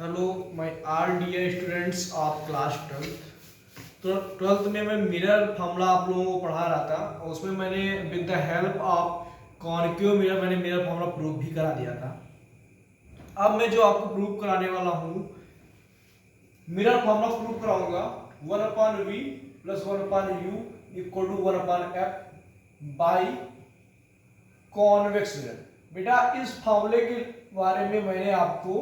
Hello my are dear students of class 12। तो 12th में मैं मिरर फॉर्मूला आप लोगों को पढ़ा रहा था और उसमें मैंने with the help of concave mirror मैंने मिरर फॉर्मूला प्रूव भी करा दिया था। अब मैं जो आपको प्रूव कराने वाला हूँ मिरर फॉर्मूला प्रूव कराऊंगा 1/v plus 1/u equal to 1/f by convex mirror. बेटा इस फॉर्मूले के बारे में मैंने आपको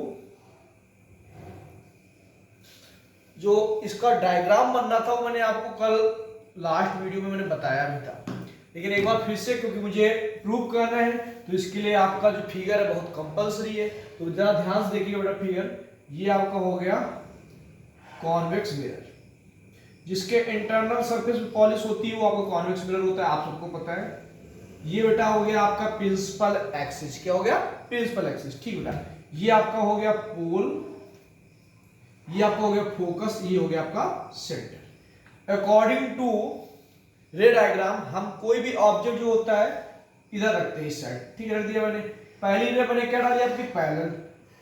जो इसका डायग्राम बनना था वो मैंने आपको कल लास्ट वीडियो में मैंने बताया भी था, लेकिन एक बार फिर से क्योंकि मुझे प्रूव करना है तो इसके लिए आपका जो फिगर है बहुत कंपलसरी है। तो जरा ध्यान से देखिए बेटा, फिगर ये आपका हो गया कॉन्वेक्स मिरर जिसके इंटरनल सरफेस पे पॉलिश होती है वो आपका कॉन्वेक्स मिरर होता है, आप सबको पता है। ये बेटा हो गया आपका प्रिंसिपल एक्सिस। क्या हो गया? Principal axis. ठीक बेटा, ये आपका हो गया पोल, ये आपका हो गया फोकस, ये हो गया आपका centre. According to ray diagram हम कोई भी ऑब्जेक्ट जो होता है इधर रखते हैं, इस साइड। ठीक है, रख दिया मैंने। पहली रे मैंने क्या डाली आपकी पैरेलल।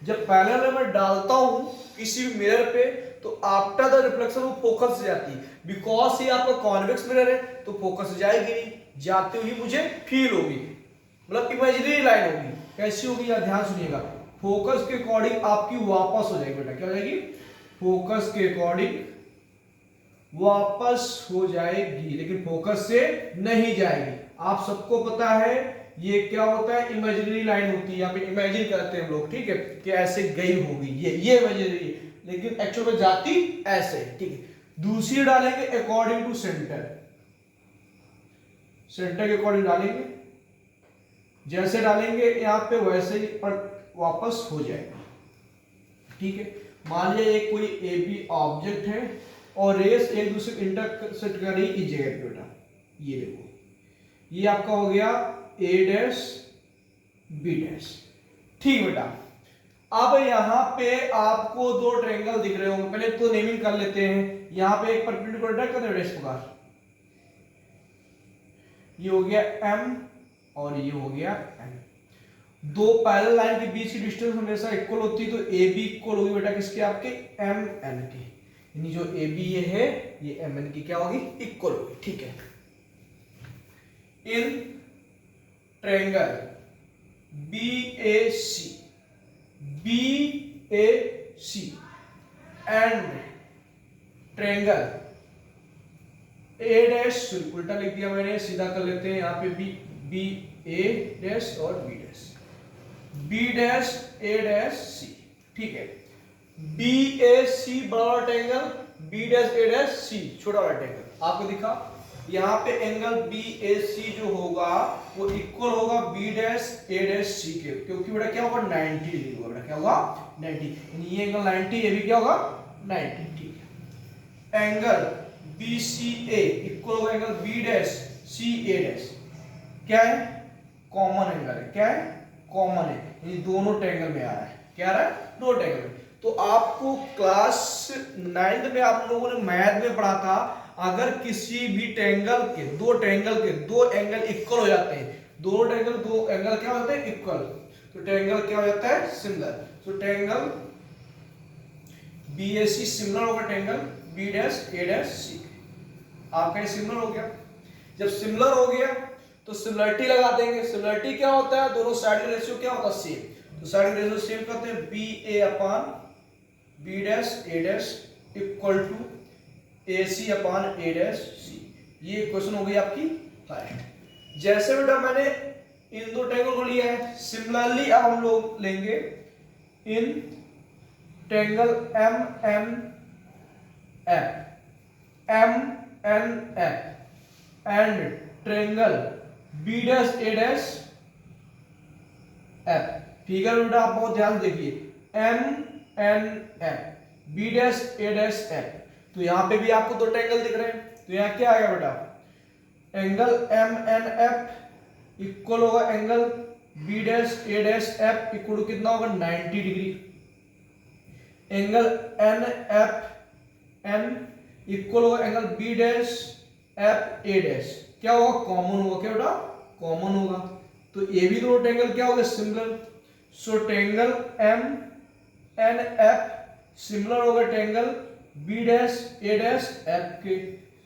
जब पैरेलल रे मैं डालता हूं किसी भी मिरर पे तो आफ्टर द रिफ्लेक्शन वो फोकस से जाती है। बिकॉज ये आपका कॉन्वेक्स मिरर है तो फोकस से जाएगी नहीं, जाते हुए मुझे फील होगी, मतलब इमेजिनरी लाइन होगी। कैसी होगी यार, ध्यान सुनिएगा। फोकस के अकॉर्डिंग आपकी वापस हो जाएगी बेटा। क्या हो जाएगी? फोकस के अकॉर्डिंग वापस हो जाएगी, लेकिन फोकस से नहीं जाएगी। आप सबको पता है ये क्या होता है, इमेजिनरी लाइन होती है। यहाँ पे इमेजिन करते हैं हम लोग, ठीक है, कि ऐसे गई होगी ये इमेजिनरी, लेकिन एक्चुअल में जाती ऐसे। ठीक है, दूसरी डालेंगे अकॉर्डिंग टू सेंटर, सेंटर के अकॉर्डिंग डालेंगे। जैसे डालेंगे यहाँ पे वैसे ही पर वापस हो जाएगा। ठीक है, मान लिया एक कोई ए बी ऑब्जेक्ट है और रेस एक दूसरे को इंटरसेक्ट कर रही इस जगह पे बेटा। ये देखो, ये आपका हो गया ए डैश बी डैश। ठीक बेटा, अब यहां पे आपको दो ट्रायंगल दिख रहे होंगे। पहले तो नेमिंग कर लेते हैं। यहां पे एक परपेंडिकुलर कर दो इस प्रकार, ये हो गया एम और ये हो गया एन। दो पैरेलल लाइन के बीच की डिस्टेंस हमेशा इक्वल होती है, तो ए बी इक्वल होगी बेटा किसके? आपके एम एन के। यानी जो ए बी ये है ये एम एन की क्या होगी? इक्वल होगी। ठीक है, in triangle B A C and triangle A dash, उल्टा लिख दिया मैंने, सीधा कर लेते हैं। यहाँ पे बी ए डैश और B dash, B dash A dash सी। ठीक है, बी ए सी बड़ा triangle, B dash A dash सी छोटा वाला ट्रायंगल। आपको दिखा यहाँ पे एंगल बी ए सी जो होगा वो इक्वल होगा बी डैश ए डैश सी के, क्योंकि बेटा क्या होगा 90 डिग्री होगा। बेटा क्या होगा? 90। यानी ये एंगल 90, ये भी क्या होगा 90। ठीक है, एंगल बी सी ए इक्वल होगा एंगल बी डैश सी ए डैश। क्या है? कॉमन एंगल है। क्या है? कॉमन है, ये दोनों ट्रायंगल में आ रहा है। क्या आ रहा है? दो ट्रायंगल में। तो आपको क्लास 9th में आप लोगों ने मैथ में पढ़ा था, अगर किसी भी ट्रायंगल के दो एंगल इक्वल हो जाते हैं, दो एंगल क्या हो जाते हैं? इक्वल, तो ट्रायंगल क्या हो जाता है? सिमिलर। तो triangle B A C similar होगा triangle B dash A dash सी। आपका ये सिमिलर हो गया। जब सिमिलर हो गया तो सिमिलरिटी लगा देंगे। सिमिलरिटी क्या होता है? दोनों साइड का रेशियो क्या होता है? सेम। तो साइड का रेशियो सेम करते हैं, B A upon B dash A dash equal to A C upon A dash C. ये क्वेश्चन हो गई आपकी फर्स्ट। जैसे बेटा मैंने इन दो ट्रायंगल को लिया है, सिमिलरली अब हम लोग लेंगे in triangle M N F and triangle B dash A dash F. Figure बेटा आप बहुत ध्यान देखिए, M N F B dash A dash F. तो यहां पे भी आपको दो ट्रायंगल दिख रहे हैं, तो यहां क्या आएगा बेटा? Angle M N F equal होगा angle B dash A dash F equal to कितना होगा? 90 degree. Angle N F N equal होगा angle B dash F A dash. क्या होगा? कॉमन होगा। क्या बेटा? कॉमन होगा। तो ये भी दोनों ट्रायंगल क्या हो गए? Similar. So triangle M N F similar होगा triangle B dash A dash F के।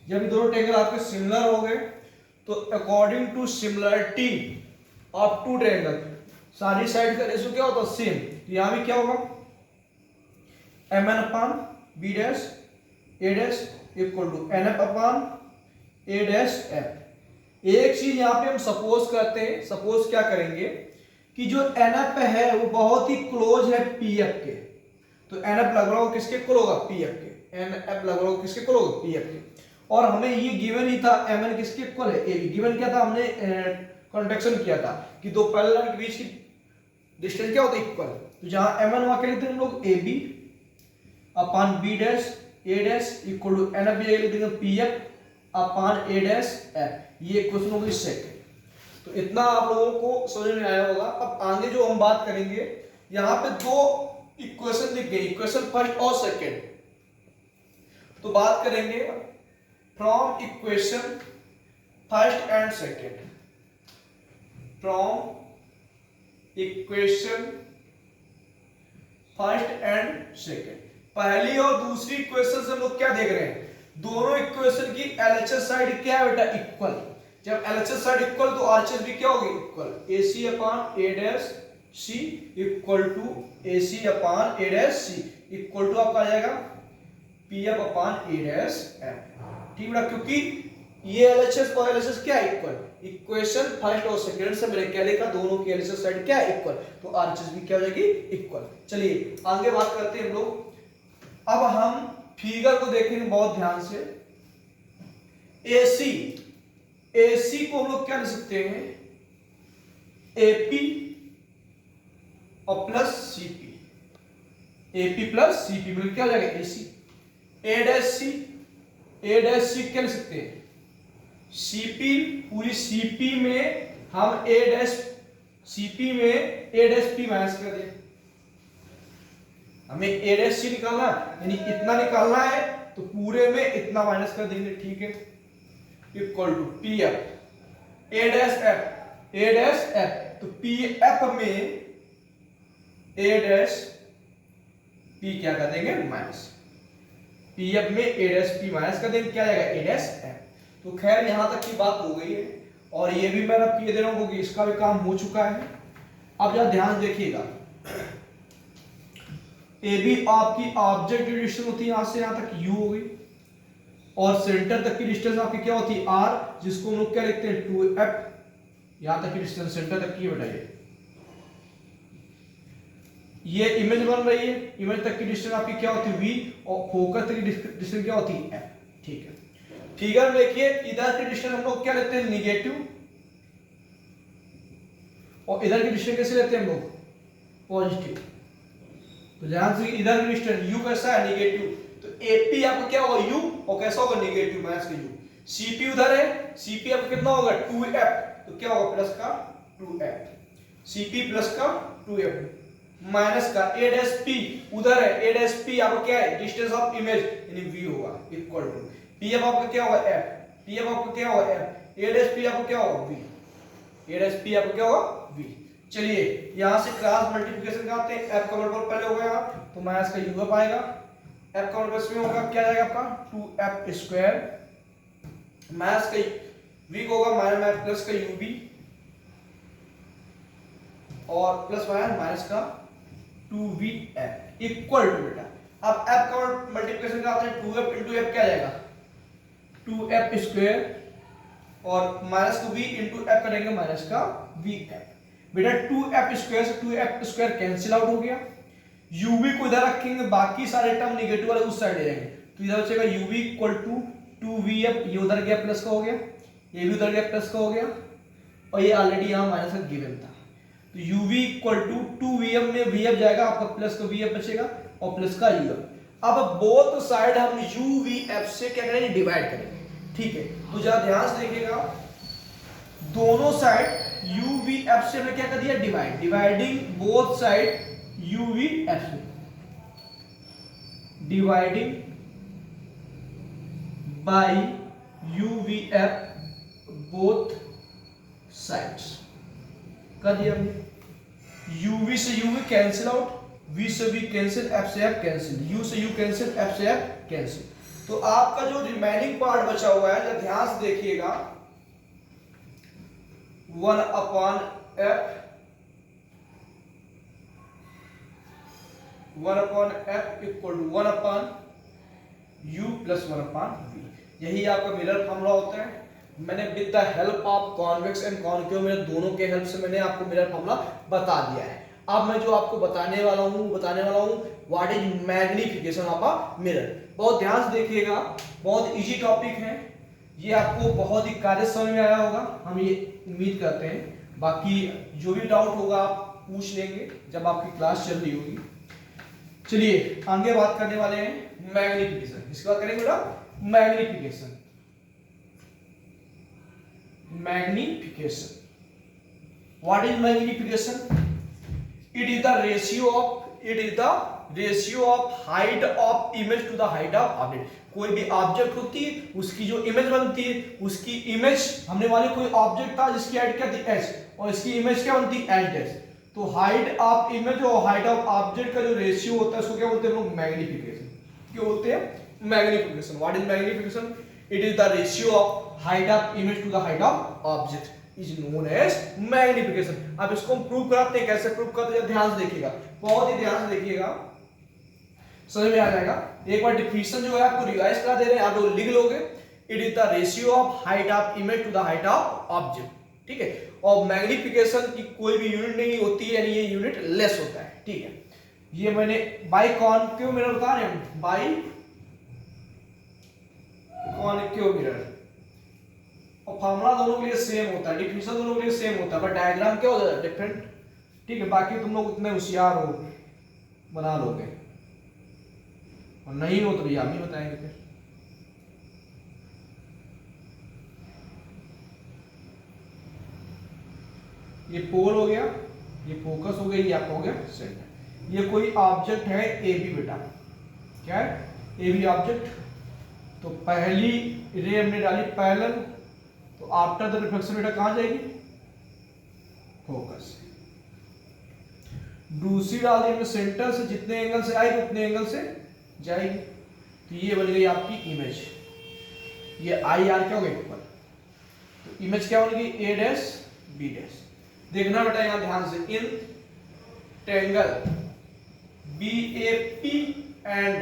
जब दोनों ट्रायंगल आपके सिमिलर हो गए तो according to similarity of two triangle सारी साइड का रेशियो क्या होता है सेम। तो यहां भी क्या होगा M N upon B dash A dash equal to N F upon A dash F. एक चीज यहां पे हम सपोज करते हैं, सपोज क्या करेंगे कि जो एन एफ है वो बहुत ही क्लोज है पी एफ के। तो एन एफ लग रहा हो किसके इक्वल होगा पी एफ के, एन एफ लग रहा हो किसके इक्वल होगा पी एफ के। और हमें ये गिवन ही था एम एन किसके इक्वल है ए बी। गिवन क्या था हमने कॉन्ट्रैक्शन किया था कि दो पैरेलल के बीच की डिस्टेंस क्या होता है इक्वल। तो जहां एम एन वहां क्या लिखते हैं हम लोग A B upon B dash A dash equal to N F लिख देंगे P F upon A dash F. ये क्वेश्चन होगी सेकंड। तो इतना आप लोगों को समझ में आया होगा। अब आगे जो हम बात करेंगे यहां पे दो इक्वेशन लिख गए, इक्वेशन फर्स्ट और सेकंड। तो बात करेंगे from equation first and second, from equation first and second. पहली और दूसरी इक्वेशन से हम लोग क्या देख रहे हैं, दोनों इक्वेशन की एलएचएस साइड क्या है बेटा इक्वल। जब एलएचएस साइड इक्वल तो आरएचएस भी क्या होगी equal. AC upon A dash C equal to AC upon A dash C equal to आपका आ जाएगा P F upon A dash F. ठीक है, क्योंकि ये एलएचएस और एलएचएस क्या है इक्वल। इक्वेशन फर्स्ट और सेकंड से मैंने क्या लिखा दोनों की एलएचएस साइड क्या है इक्वल, तो आरएचएस भी क्या हो जाएगी इक्वल। चलिए आगे बात करते हैं हम लोग। अब हम फिगर को देखेंगे बहुत ध्यान से। एसी, एसी को हम लोग क्या लिख सकते हैं एपी और plus CP, AP plus CP मिलकर क्या हो जाएगा एसी। ए डैश सी, ए डैश सी क्या लिख सकते हैं सीपी, पूरी सीपी में हम ए डैश सीपी में ए डैश पी माइनस कर दें। हमें ए डैश सी निकालना यानी इतना निकालना है तो पूरे में इतना माइनस कर देंगे। ठीक है, equal to P F A dash F, A dash F. तो पी एफ में ए डैश पी क्या कर देंगे माइनस, पी एफ में ए डैश पी माइनस कर देंगे क्या जाएगा ए डैश एफ। तो खैर यहां तक की बात हो गई है और ये भी मैं अब ये दे रहा हूं क्योंकि इसका भी काम हो चुका है। अब जरा ध्यान देखिएगा, ए बी आपकी ऑब्जेक्ट की डिस्टेंस होती है यहां से यहां तक यू हो गई और सेंटर तक की डिस्टेंस आपकी क्या होती है आर, जिसको हम लोग क्या लिखते हैं 2f। यहां तक की डिस्टेंस सेंटर तक की बताइए। ये इमेज बन रही है, इमेज तक की डिस्टेंस आपकी क्या होती है v और फोकस तक की डिस्टेंस क्या होती है f। ठीक है, फिगर देखिए इधर की डिस्टेंस हम लोग क्या लेते हैं निगेटिव और इधर की डिस्टेंस कैसे लेते हैं हम लोग पॉजिटिव। तो ध्यान से इधर की डिस्टेंस u कैसा है निगेटिव, तो AP आपका क्या होगा u और कैसा होगा निगेटिव माइनस का u। CP उधर है, CP आपका कितना होगा 2f, तो क्या होगा प्लस का 2f, CP प्लस का 2f माइनस का a डैश p उधर है, a डैश p आपका क्या है डिस्टेंस ऑफ इमेज यानी v होगा इक्वल टू pf आपका क्या होगा f, pf आपका क्या होगा f, a डैश p आपका क्या होगा v, a डैश p आपका क्या होगा v। चलिए यहां से क्रॉस मल्टीप्लिकेशन करते हैं, f का मल्टीपल पहले हो गया तो माइनस का u आएगा, f का मल्टीपल में होगा क्या जाएगा आपका 2f स्क्वायर माइनस का v को होगा माइनस प्लस का ub और प्लस माइनस का 2vf इक्वल टू बेटा। अब f का मल्टीप्लिकेशन करते हैं 2f into f क्या जाएगा 2f स्क्वायर और माइनस को v into f करेंगे माइनस का vf। बेटा 2f स्क्वायर से 2f स्क्वायर कैंसिल आउट हो गया, ub को इधर रखेंगे बाकी सारे टर्म नेगेटिव वाले उस साइड ले जाएंगे तो इधर बचेगा ub इक्वल टू 2vf, ये उधर गया प्लस का हो गया, ये भी उधर गया प्लस का हो गया और ये ऑलरेडी यहां माइनस का गिवन था। तो uv इक्वल टू 2vf में vf जाएगा आपका प्लस का vf बचेगा और प्लस का uf। अब बोथ साइड हम uvf से क्या करेंगे डिवाइड करेंगे। ठीक है, तो जरा ध्यान से देखिएगा दोनों साइड uvf से हमने क्या कर दिया divide, dividing both side uvf से, dividing by uvf both sides कर दिया हमने। uv से uv कैंसिल आउट, V से V कैंसिल, F से F कैंसिल, U से U कैंसिल, F से F कैंसिल। तो आपका जो रिमेनिंग पार्ट बचा हुआ है, जब ध्यान से देखिएगा, 1/f 1/f equal to 1/u plus 1/v। यही आपका मिरर फॉर्मूला होता है। मैंने with the help of convex and concave mirror, दोनों के हेल्प से मैंने आपको मिरर फॉर्मूला बता दिया है। अब मैं जो आपको बताने वाला हूँ what is magnification of a mirror. बहुत ध्यान से देखिएगा, बहुत इजी टॉपिक है, ये आपको बहुत ही कार्य समझ में आया होगा, हम ये उम्मीद करते हैं। बाकी जो भी डाउट होगा आप पूछ लेंगे जब आपकी क्लास चल रही होगी। चलिए आगे बात करने वाले हैं मैग्निफिकेशन। इसके बाद करेंगे बेटा magnification. What is magnification? It is the ratio of height of image to the height of object। कोई भी ऑब्जेक्ट होती है, उसकी जो इमेज बनती है, उसकी इमेज, हमने वाले कोई ऑब्जेक्ट था जिसकी हाइट क्या थी h, और इसकी इमेज क्या बनती है h डैश। तो हाइट ऑफ इमेज और हाइट ऑफ ऑब्जेक्ट का जो रेशियो होता है उसको क्या बोलते हैं हम लोग? मैग्निफिकेशन। क्यों बोलते हैं magnification? What is magnification? It is the ratio of height of image to the height of object is known as magnification। अब इसको हम प्रूव कराते हैं, कैसे प्रूव करते हैं ध्यान से देखिएगा, बहुत ही ध्यान से देखिएगा, समझ में आ जाएगा। एक बार डिफिनेशन जो है आपको रिवाइज करा दे रहे हैं, आप लोग लिख लोगे। It is the ratio of height of image to the height of object, ठीक है। और मैग्निफिकेशन की कोई भी यूनिट नहीं होती है, यानी ये यूनिट लेस होता है, ठीक है। ये मैंने बाई कॉनकेव मिरर बता रहे हैं, बाई कॉनकेव मिरर, और फार्मूला दोनों के लिए सेम होता है, डिफिनेशन दोनों के लिए सेम होता है, बट डायग्राम क्या हो जाता है डिफरेंट, ठीक है। बाकी तुम लोग इतने होशियार हो, बना लोगे, और नहीं हो तो भैया हम ही बताएंगे फिर। ये पोल हो गया, ये फोकस हो गया, ये आपका हो गया सेंटर। ये कोई ऑब्जेक्ट है ए बी बेटा, क्या है? A B object. तो पहली रे हमने डाली पैरेलल, तो आफ्टर द रिफ्लेक्शन बेटा कहां जाएगी? फोकस। दूसरी डाल दी सेंटर से, जितने एंगल से आएगी उतने एंगल से जाएगी। तो ये बन गई आपकी इमेज, ये आई आर क्या हो गया ऊपर, तो इमेज क्या बन गई? A dash B dash. देखना बेटा यहां ध्यान से, in triangle B A P and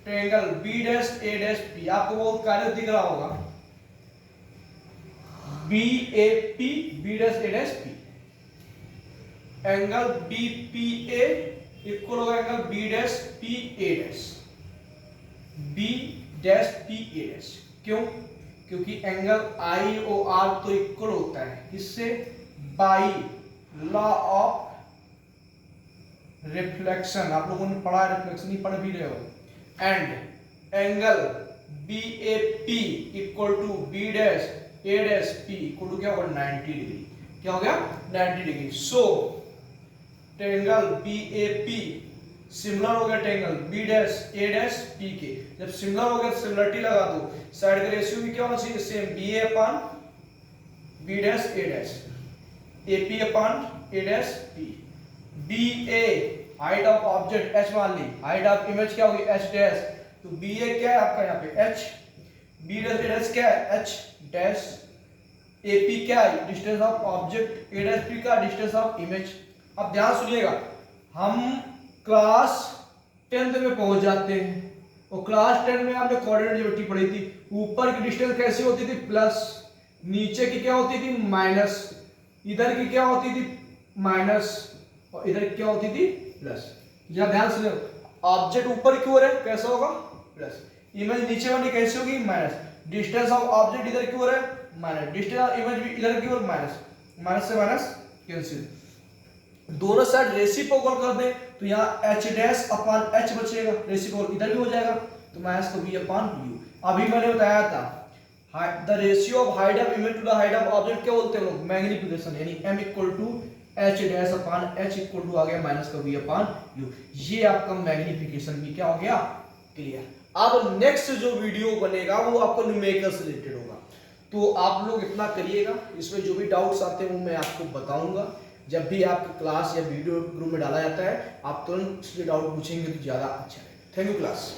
triangle B dash A dash P, आपको बहुत कार्य दिख रहा होगा, B A P B dash A dash P, angle B P A equal होगा angle B dash P A dash, B dash P A dash. क्यों? क्योंकि angle I O R तो इक्वल होता है किससे? By law of reflection. आप लोगों ने पढ़ा है, रिफ्लेक्शन ही पढ़ भी रहे हो। And angle B A P equal to B dash A dash P equal to क्या होगा? 90 डिग्री। क्या हो गया? 90 degree. So triangle B A P similar हो गया triangle B dash A dash P के। जब सिमिलर हो गया तो सिमिलरिटी लगा दो, साइड का रेशियो भी क्या होना चाहिए? Same, B A upon B dash A dash, A P upon A dash P. B A height of object H मान ली, हाइट ऑफ इमेज क्या होगी? H dash. तो बी ए क्या है आपका यहाँ पे? H. B dash A dash क्या है? H dash. ए पी क्या है? Distance of object. A dash P का डिस्टेंस ऑफ इमेज। अब ध्यान सुनिएगा, हम क्लास 10th में पहुंच जाते हैं, और क्लास 10 में आपने कोऑर्डिनेट ज्योमेट्री पढ़ी थी। ऊपर की डिस्टेंस कैसी होती थी? प्लस। नीचे की क्या होती थी? माइनस। इधर की क्या होती थी? माइनस, और इधर क्या होती थी? प्लस। जरा ध्यान से, ऑब्जेक्ट ऊपर की ओर है, कैसा होगा? प्लस। इमेज नीचे वाली कैसी होगी? माइनस। डिस्टेंस ऑफ ऑब्जेक्ट इधर की ओर है, माइनस। डिस्टेंस ऑफ इमेज भी इधर की ओर, माइनस। माइनस से माइनस कैंसिल। दोनों साइड रेसिप्रोकल कर दें तो यहाँ h डैश अपॉन h बचेगा, रेसिप्रोकल इधर भी हो जाएगा, तो माइनस का v अपॉन u। अभी मैंने बताया था the ratio of height of image to the height of object क्या बोलते हैं लोग? मैग्निफिकेशन, यानी m equal to h dash upon h equal to आ गया माइनस का v अपॉन u। ये आपका मैग्निफिकेशन भी क्या हो गया? क्लियर। अब नेक्स्ट जो वीडियो बनेगा वो आपको न्यूमेरिकल से रिलेटेड होगा, तो आप लोग इतना करिएगा, इसमें जो भी डाउट्स आते हैं वो मैं आपको बताऊंगा। जब भी आपकी क्लास या वीडियो ग्रुप में डाला जाता है आप तुरंत उसके डाउट पूछेंगे तो ज़्यादा अच्छा है। Thank you class.